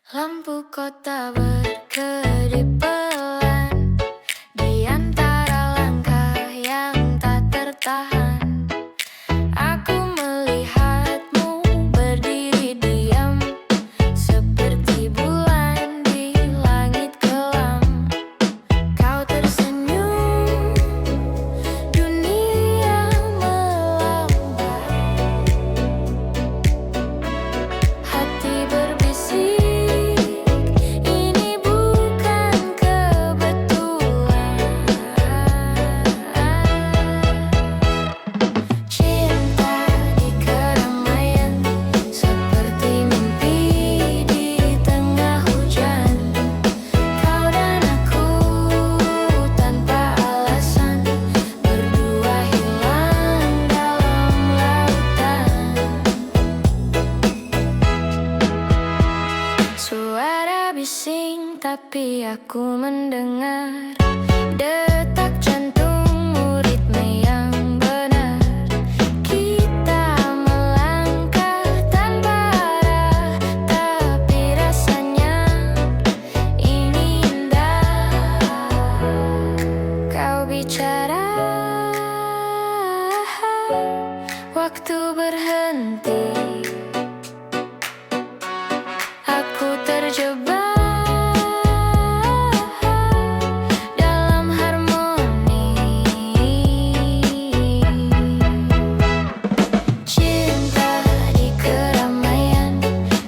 Lampu kota berkedip pelan di antara langkah yang tak tertahan. Aku melihatmu berdiri diam seperti bulan di langit kelam. Kau tersenyum, dunia melambai. Hati berbisik, ini bukan kebetulan. Cinta di keramaian, seperti mimpi di tengah hujan. Kau dan aku tanpa alasan, berdua hilang dalam lautan. Suara bising tapi aku mendengar detak jantungmu, ritme yang benar. Kita melangkah tanpa arah, tapi rasanya ini indah. Kau bicara, waktu berhenti. Aku terjebak dalam harmoni. Cinta di keramaian,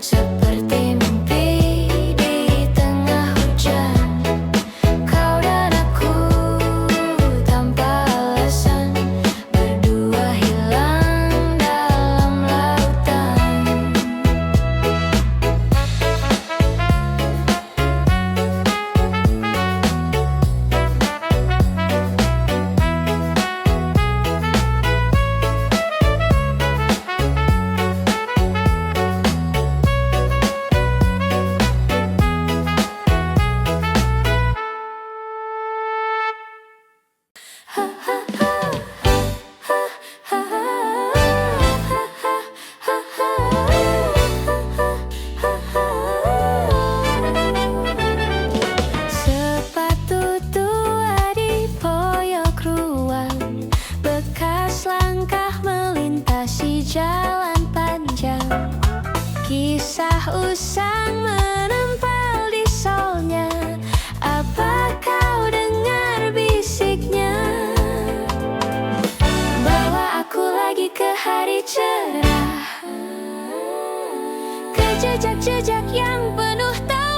seperti mimpi di tengah hujan. Kau dan aku tanpa alasan, berdua hilang dalam lautan. Sepatu tua di poyok ruang, bekas langkah melintasi jalan panjang. Kisah usang menempel di solnya. Apa kau dengar bisiknya? Bawa aku lagi ke hari cerah, ke jejak-jejak yang penuh tawa.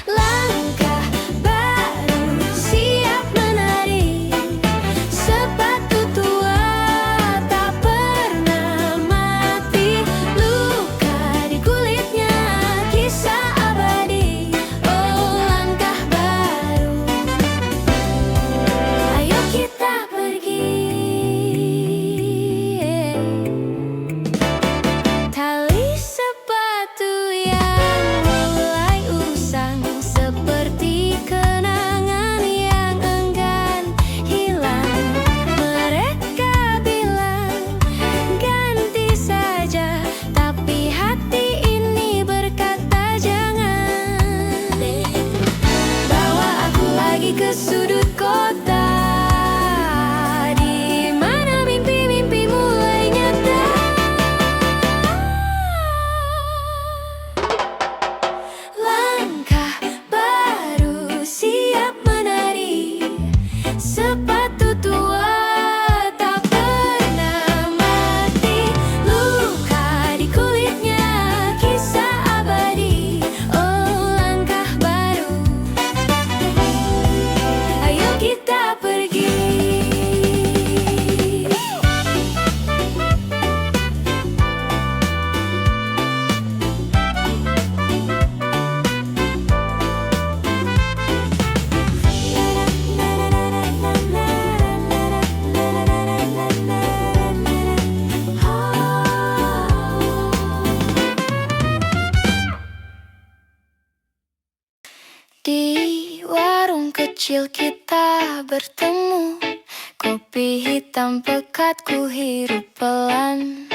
Langkah baru siap menari, sepatu tua tak pernah mati. Luka di kulitnya, kisah abadi. Oh, langkah baru, ayo kita pergi. Tali sepatu yang mulai usang, seperti kenangan yang enggan hilang. Mereka bilang ganti saja, tapi hati ini berkata jangan. Bawa aku lagi ke sudut kota, di mana mimpi-mimpi mulai nyata. Langkah baru siap menari, sepatu tua tak pernah mati. Luka di kulitnya, kisah abadi. Oh, langkah baru, ayo kita pergi. Di warung kecil kita bertemu, kopi hitam pekat ku hirup pelan.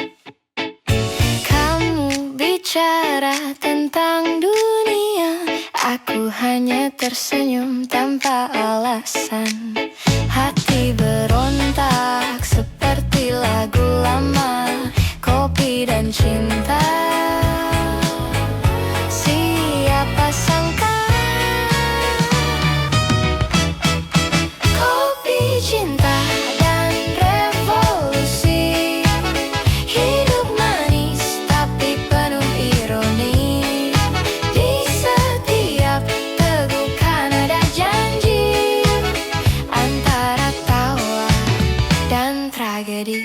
Kamu bicara bicara tentang dunia, aku hanya tersenyum tanpa alasan. Hati berontak seperti lagu lama, kopi dan cinta. Siapa sangka kopi, cinta, dan revolusi. Hidup manis tapi penuh ironi. Di setiap tegukan ada janji, antara tawa dan tragedi.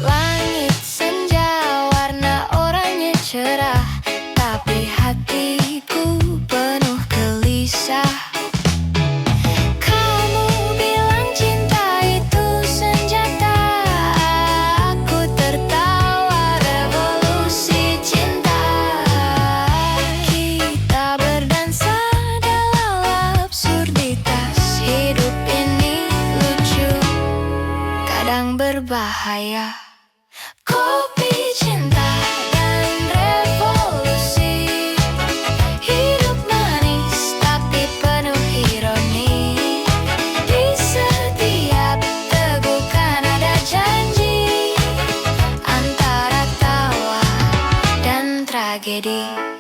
Langit senja warna oranye cerah, tapi hatiku penuh gelisah. Kamu bilang cinta itu senjata, aku tertawa revolusi cinta. Kita berdansa dalam absurditas, hidup ini lucu, kadang berbahaya. Kopi, cinta, dan revolusi. Hidup manis tapi penuh ironi. Di setiap tegukan ada janji, antara tawa dan tragedi.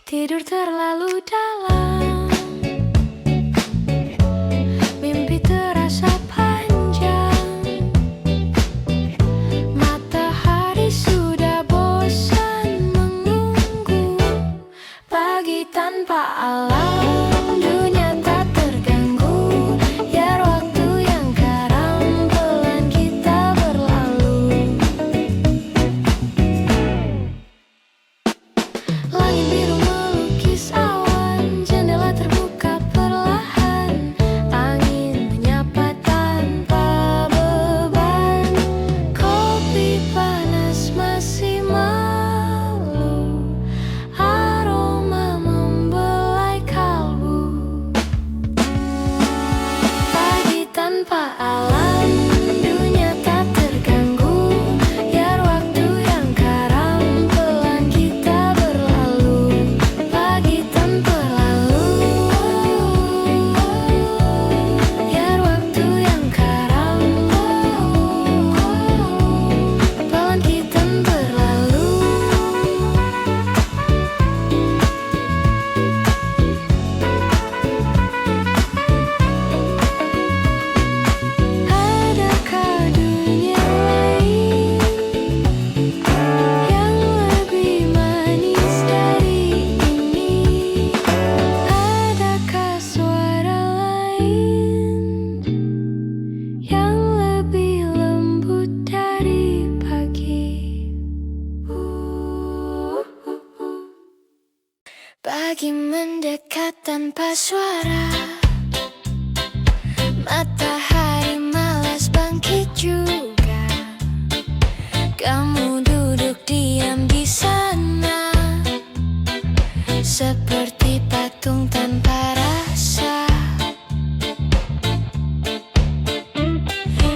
Tidur terlalu dalam, mimpi terasa panjang. Matahari sudah bosan menunggu. Pagi tanpa alam, dunia tak terganggu. Biar waktu yang karam pelan kita berlalu. Langit biru melukis awan, jendela terbuka perlahan. Angin menyapa tanpa beban. Kopi panas masih malu, aroma membelai kalbu. Pagi tanpa alam, dunia tak terganggu. Biar waktu yang karam pelan kita berlalu. Pagi tanpa lalu, biar waktu yang karam pelan kita berlalu. Adakah dunia lain yang lebih manis dari ini? Adakah suara lain yang lebih lembut dari pagi? Pagi mendekat tanpa suara, matahari malas bangkit juga. Kamu duduk diam di sana, seperti patung tanpa rasa.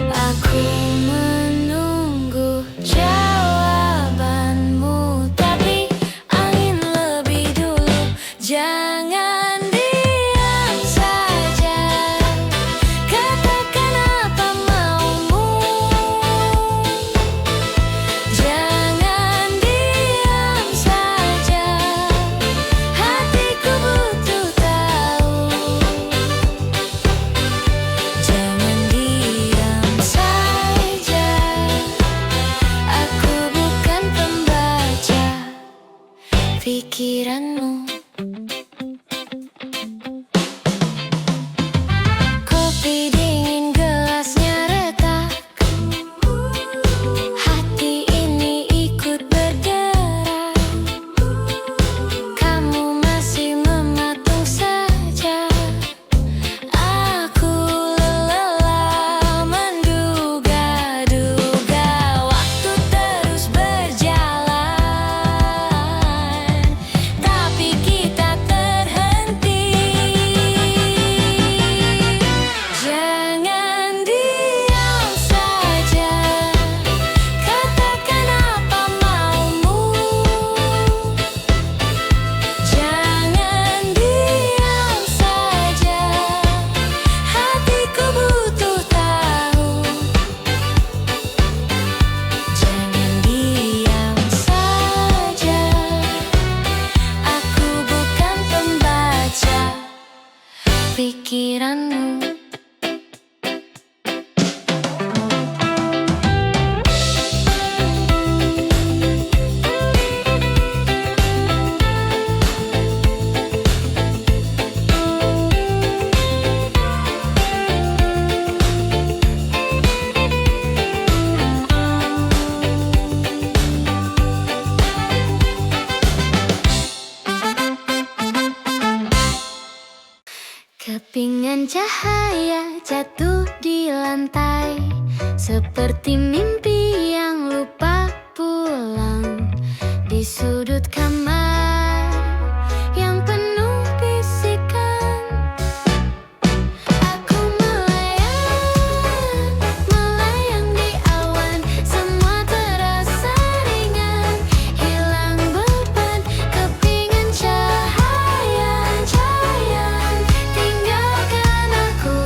Aku menunggu jawabanmu, tapi angin lebih dulu. Jangan diam saja, katakan apa maumu. Jangan diam saja, hatiku butuh tahu. Jangan diam saja, aku bukan pembaca pikiranmu. Kopi dingin gelasnya retak. cahaya jatuh di lantai, seperti mimpi yang lupa pulang. Di sudut kamar yang penuh bisikan, aku melayang, melayang di awan. Semua terasa ringan, hilang beban. Kepingan cahaya, cahaya, tinggalkan aku.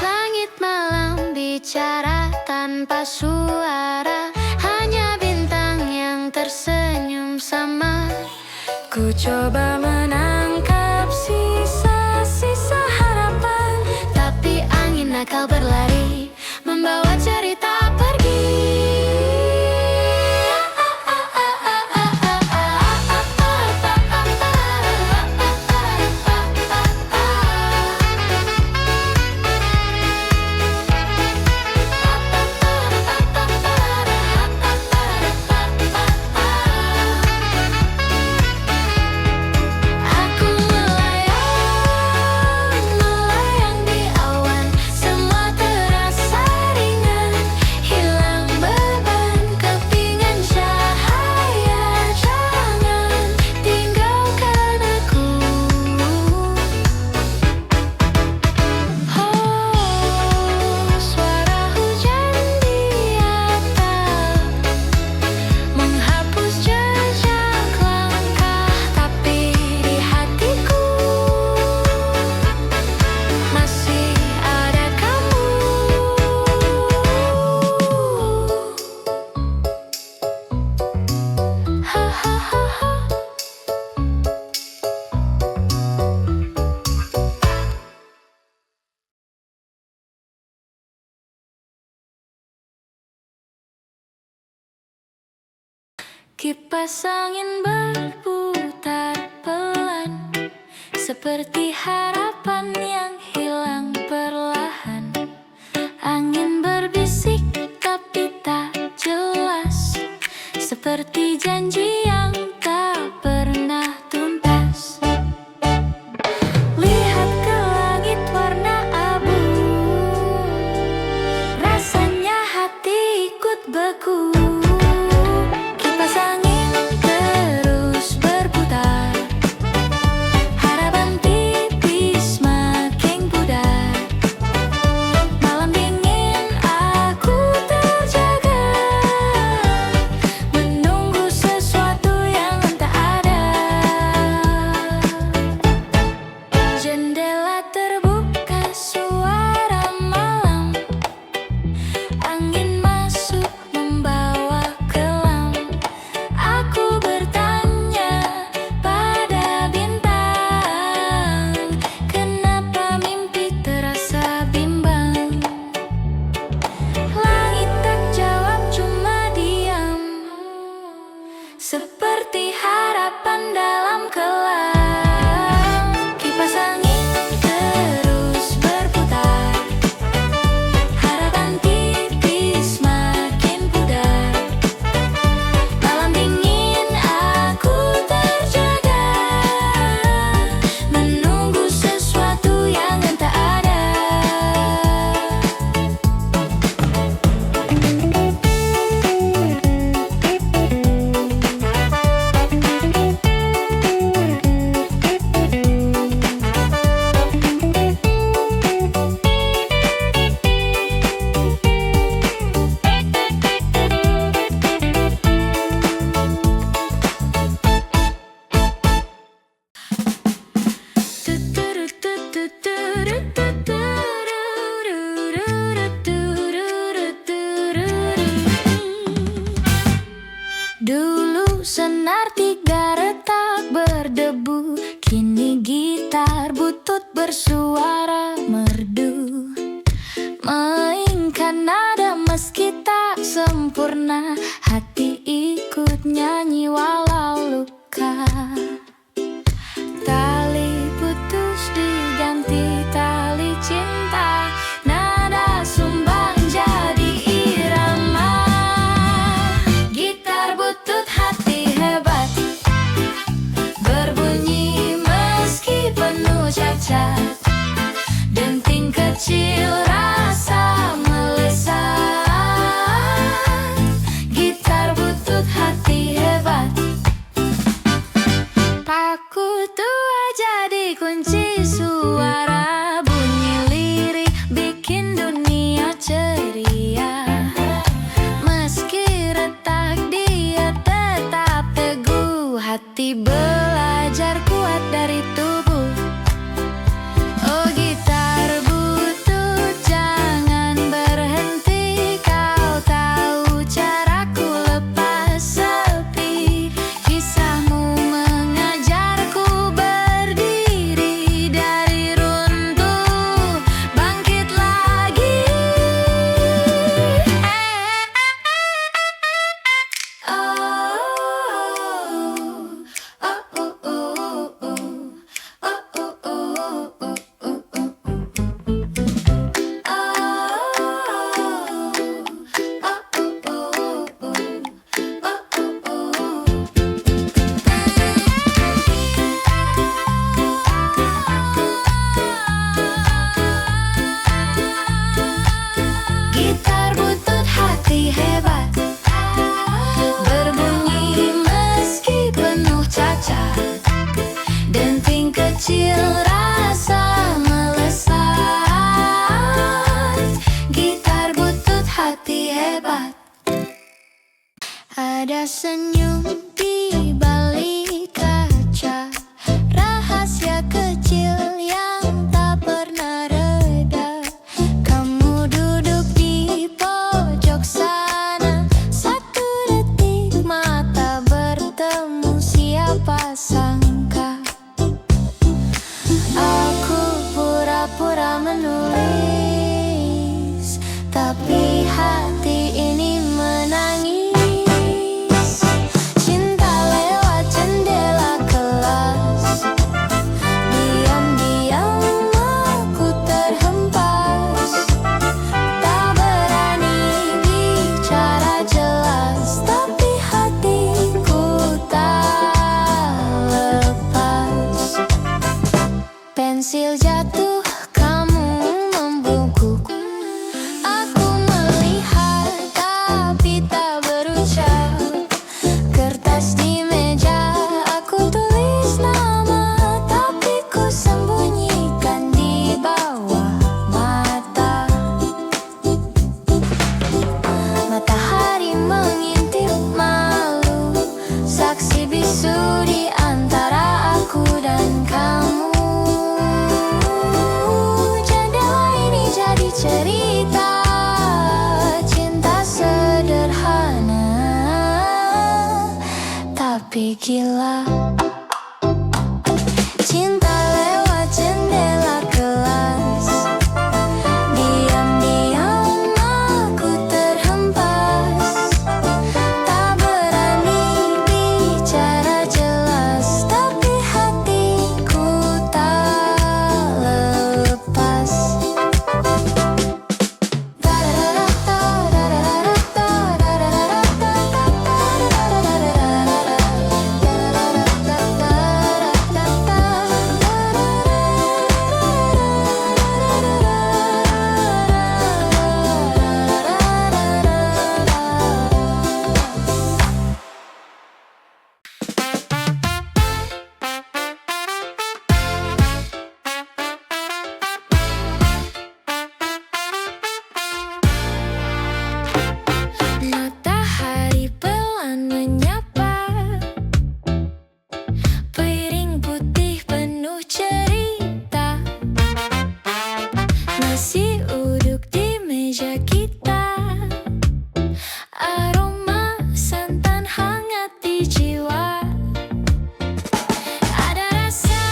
Langit malam bicara tanpa suara, hanya bintang yang tersenyum sama. Ku coba menangkap sisa-sisa harapan, tapi angin nakal berlari, membawa cerita pergi. Aku melayang, melayang di awan. Semua terasa ringan, hilang beban. Kepingan cahaya, jangan tinggalkan aku. Oh, suara hujan di atap menghapus jejak langkah, tapi di hatiku masih ada kamu. Hahaha. Kipas angin berputar pelan, seperti harapan yang hilang perlahan. Angin berbisik tapi tak jelas, seperti janji yang tak pernah tuntas. Lihat ke langit warna abu, rasanya hati ikut beku. Kipas angin terus berputar, harapan tipis makin Ada senyum di balik kaca, rahasia kecil yang tak pernah reda. Kamu duduk di pojok sana, satu detik mata bertemu, siapa sangka. Aku pura-pura menulis, tapi hati ini menangis. Cinta lewat jendela kelas, diam-diam aku terhempas. Tak berani bicara jelas, tapi hatiku tak lepas. Pensil jatuh, kamu membungkuk. Aku melihat tapi tak berucap. Kertas di meja, aku tulis nama, tapi ku sembunyikan di bawah mata. Matahari mengintip malu, saksi bisu di antara aku dan kamu. Jendela ini jadi cerita cinta sederhana, tapi gila. Cinta lewat jendela kelas, diam-diam aku terhempas. Tak berani bicara jelas, tapi hatiku tak lepas. Matahari pelan menyapa, piring putih penuh cerita. Nasi uduk di meja kita, aroma santan hangat di jiwa. Ada rasa,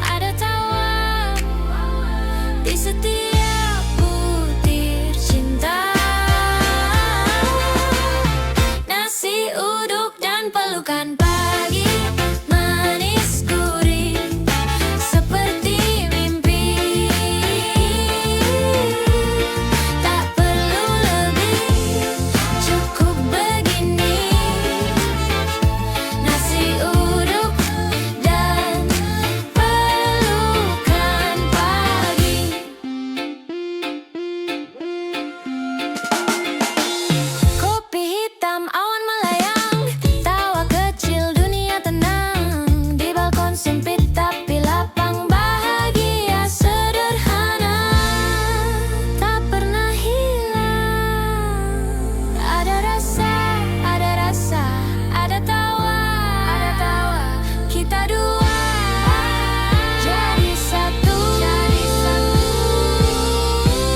ada tawa di setiap butir cinta. Nasi uduk dan pelukan pagi, manis gurih seperti mimpi. Tak perlu lebih, cukup begini. Nasi uduk dan pelukan pagi. Kopi hitam, awan melayang, tawa kecil, dunia tenang. Di balkon sempit tapi lapang, bahagia sederhana, tak pernah hilang. Ada rasa, ada tawa, kita dua jadi satu.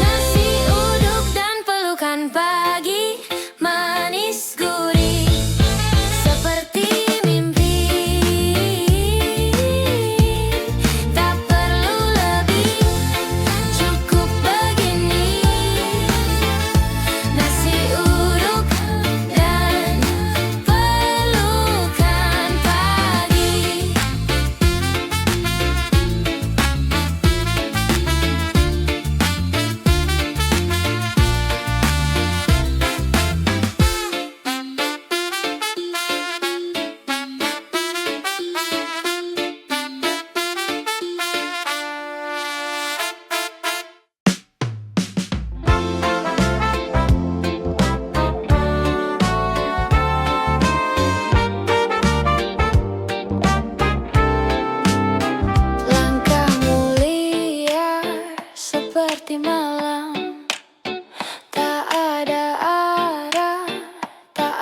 Nasi uduk dan pelukan pagi, manis gurih seperti mimpi. Tak perlu lebih, cukup begini. Nasi uduk dan pelukan pagi. Langkahmu liar seperti malam, tak ada arah, tak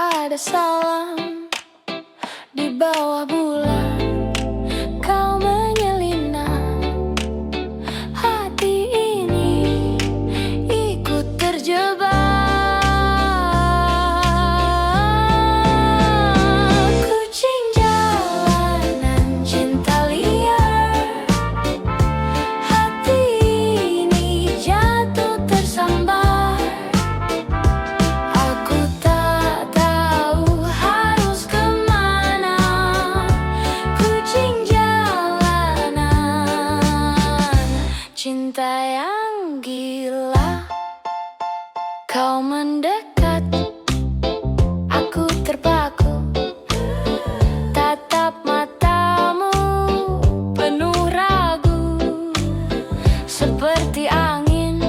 gila. Kau mendekat, aku terpaku. Tatap matamu penuh ragu. Seperti angin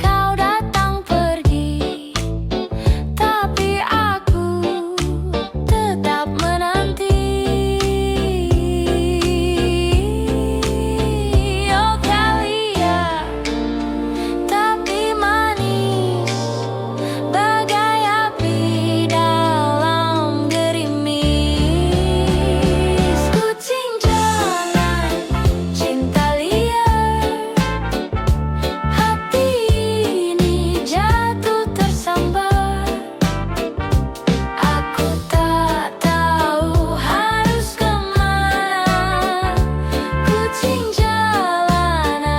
kau datang pergi, tapi aku tetap menanti. Oh kau iya, tapi manis bagai api dalam gerimis. Kucing jalanan, cinta liar, hati ini jatuh tersambar. Aku tak tahu harus kemana. Kucing jalanan,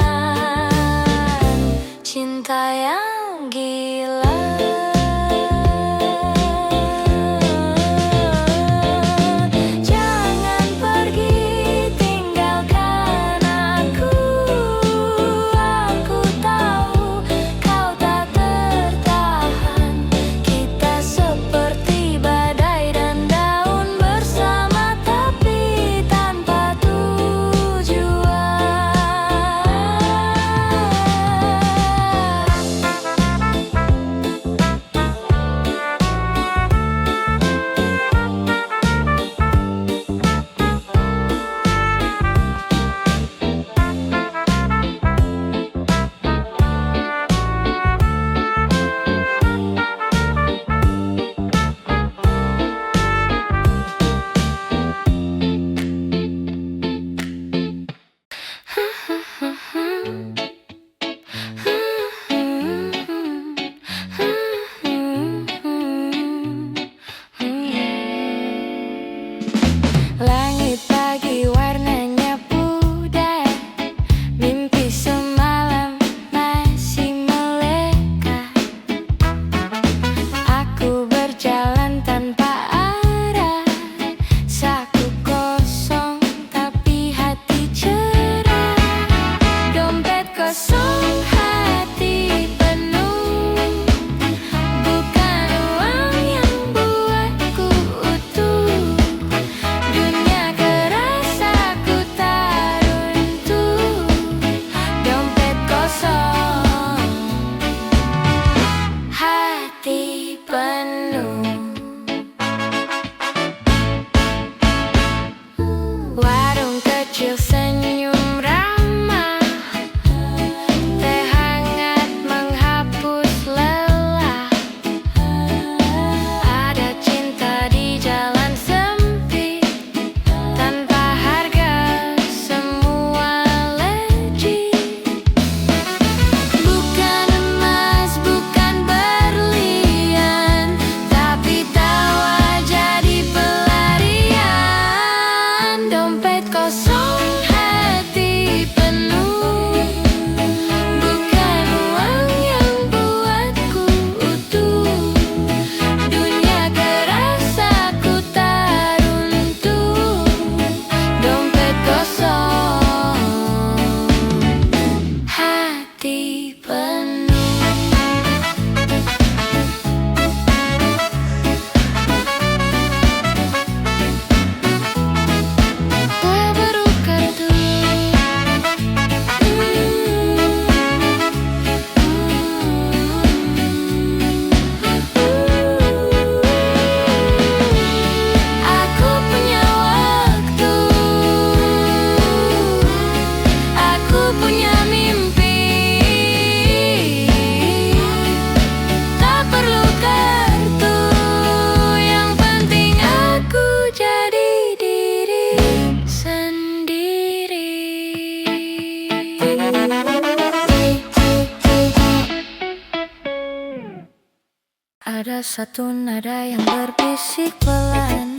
cinta yang gila. Jangan pergi, tinggalkan aku. Aku tahu kau tak tertahan. Kita seperti badai dan daun bersama, tapi tanpa tujuan. Langit pagi warnanya pudar, mimpi semalam masih melekat. Aku berjalan tanpa arah, saku kosong tapi hati cerah. Dompet kosong, hati penuh, bukan uang yang buatku utuh. Dunia keras aku tak runtuh. Dompet kosong, hati penuh. Warung kecil senyum ramah, teh hangat menghapus lelah. Ada cinta di jalan sempit, tanpa harga semua legit. Bukan emas, bukan berlian, tapi tawa jadi pelarian. Dompet kosong, hati penuh, bukan uang yang buatku utuh. Dunia keras aku tak runtuh. Dompet kosong, hati penuh. Tak perlu kartu. Aku punya waktu, aku punya mimpi. Tak perlu kartu, yang penting aku jadi diri sendiri. Ada satu nada yang berbisik pelan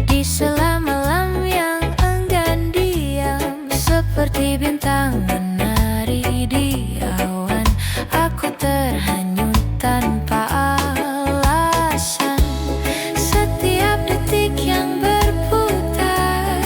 di sela malam yang enggan diam, seperti bintang menari di awan. Aku terhanyut tanpa alasan. Setiap detik yang berputar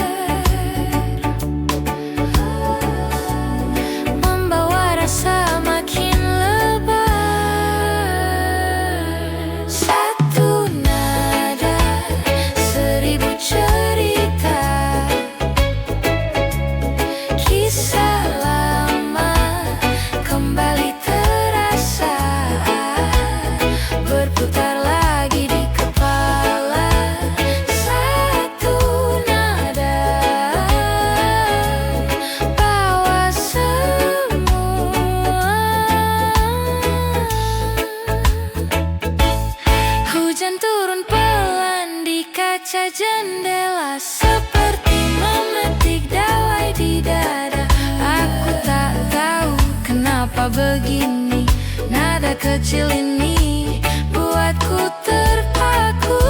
Kenapa begini, nada kecil ini buatku terpaku.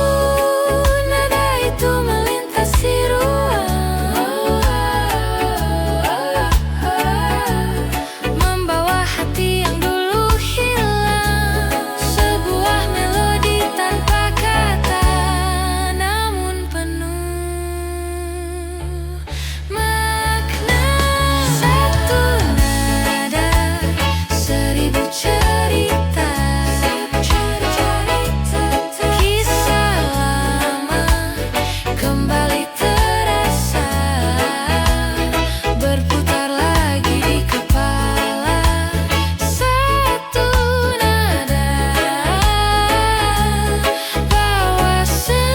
Nada itu melintasi ruang, membawa hati yang dulu hilang. Sebuah melodi tanpa kata, namun penuh makna. Satu nada, seribu cerita, kisah lama kembali terasa, berputar lagi di kepala. Satu nada, bawa semua.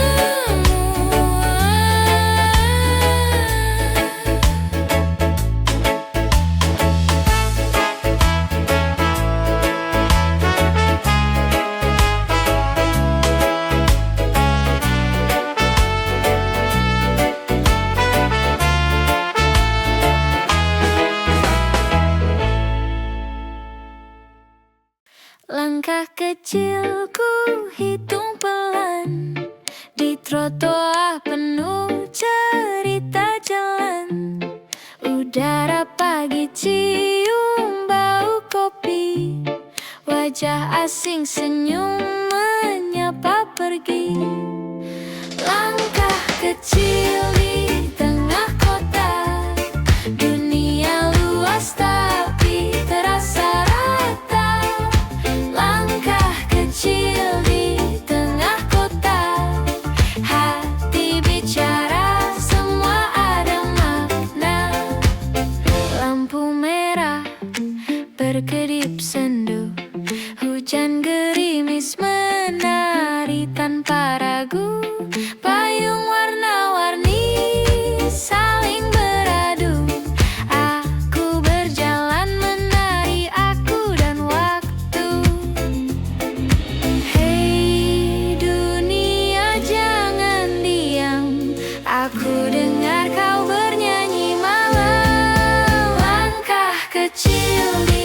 Langkah kecilku hitung pelan di trotoar penuh cerita jalan. Udara pagi cium bau kopi, wajah asing senyum menyapa pergi. Langkah kecil di tengah kota, dunia luas tapi terasa rata. Langkah kecil di tengah kota, hati bicara semua ada makna. Lampu merah berkedip sendu, hujan gerimis menari tanpa ragu. Payung warna-warni saling beradu, aku berjalan menari aku dan waktu. Hei dunia jangan diam, aku dengar kau bernyanyi malam. Langkah kecil di